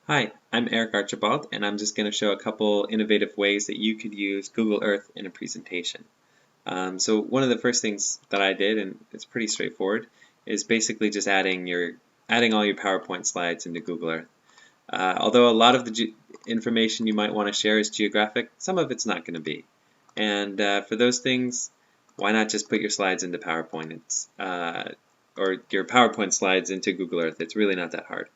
Hi, I'm Eric Archibald, and I'm just going to show a couple innovative ways that you could use Google Earth in a presentation. So one of the first things that I did, and it's pretty straightforward, is basically just adding all your PowerPoint slides into Google Earth. Although a lot of the information you might want to share is geographic, some of it's not going to be. And for those things, why not just put your slides into PowerPoint? Or your PowerPoint slides into Google Earth. It's really not that hard.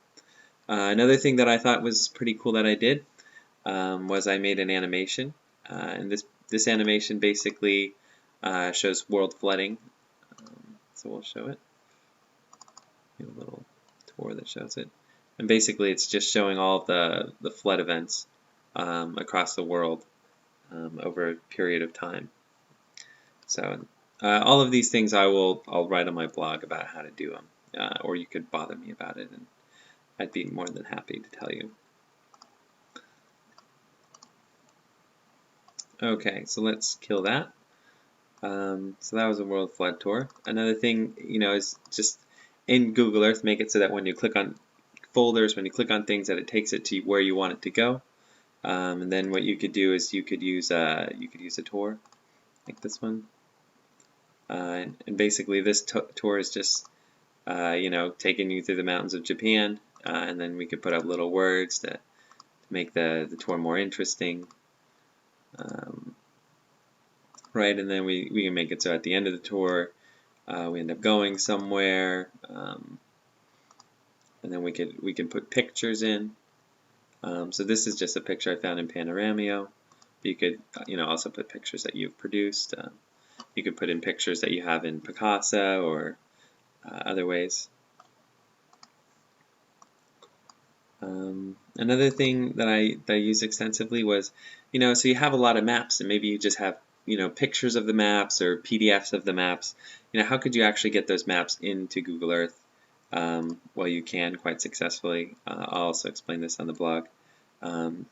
Another thing that I thought was pretty cool that I did was I made an animation, and this animation basically shows world flooding. So we'll show it. A little tour that shows it, and basically it's just showing all of the flood events across the world over a period of time. So all of these things I'll write on my blog about how to do them, or you could bother me about it, and I'd be more than happy to tell you. Okay, so let's kill that. So that was a world flood tour. Another thing, is just in Google Earth, make it so that when you click on folders, when you click on things, that it takes it to where you want it to go. And then what you could do is you could use a tour like this one, and basically this tour is just taking you through the mountains of Japan, and then we could put up little words to make the tour more interesting. Right, and then we can make it so at the end of the tour we end up going somewhere, and then we can put pictures in. So this is just a picture I found in Panoramio. You could also put pictures that you've produced. You could put in pictures that you have in Picasa or other ways. Another thing that I used extensively was, so you have a lot of maps, and maybe you just have pictures of the maps or PDFs of the maps. How could you actually get those maps into Google Earth? Well, you can quite successfully. I'll also explain this on the blog.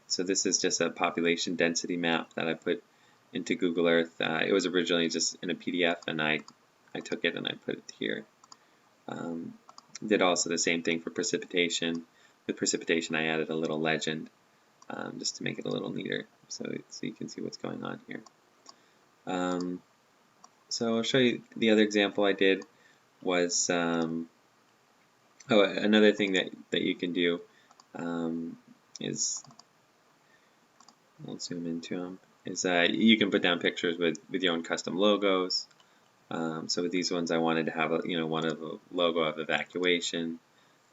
So this is just a population density map that I put into Google Earth. It was originally just in a PDF, and I took it and I put it here. Did also the same thing for precipitation. With precipitation, I added a little legend just to make it a little neater, so you can see what's going on here. So I'll show you the other example I did was another thing that you can do is, I'll zoom into them, is you can put down pictures with your own custom logos. So with these ones I wanted to have one of a logo of evacuation,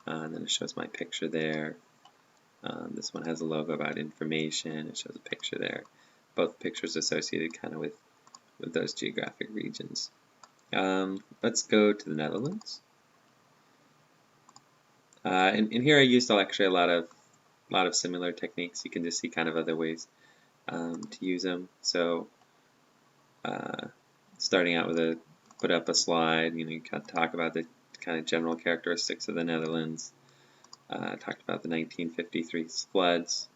and then it shows my picture there. This one has a logo about information. It shows a picture there. Both pictures associated kind of with those geographic regions. Let's go to the Netherlands. And here I used actually a lot of similar techniques. You can just see kind of other ways to use them. So starting out with put up a slide. You kind of talk about the kind of general characteristics of the Netherlands. Talked about the 1953 floods.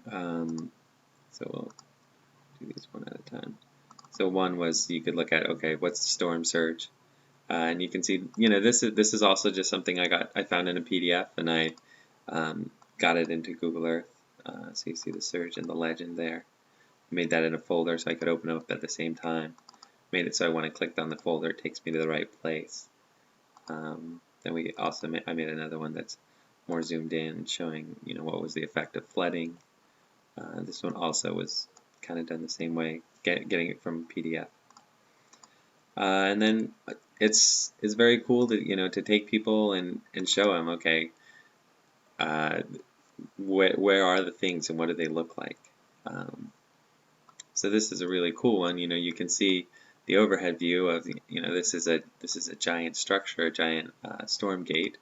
So we'll do these one at a time. So one was you could look at, okay, what's the storm surge? And you can see, this is also just something I found in a PDF, and I got it into Google Earth. So you see the surge and the legend there. I made that in a folder so I could open it up at the same time. Made it so when I clicked on the folder, it takes me to the right place. Then I made another one that's more zoomed in, showing what was the effect of flooding. This one also was kind of done the same way, getting it from PDF. And then it's very cool to to take people and show them, okay, where are the things and what do they look like. So this is a really cool one. You can see the overhead view of this is a giant structure, a giant storm gate,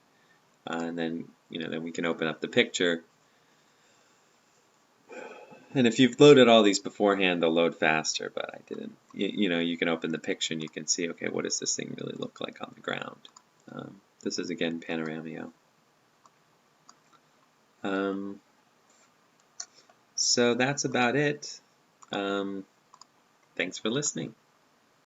and then then we can open up the picture. And if you've loaded all these beforehand, they'll load faster, but I didn't. You can open the picture and you can see, okay, what does this thing really look like on the ground? This is again Panoramio. So that's about it. Thanks for listening.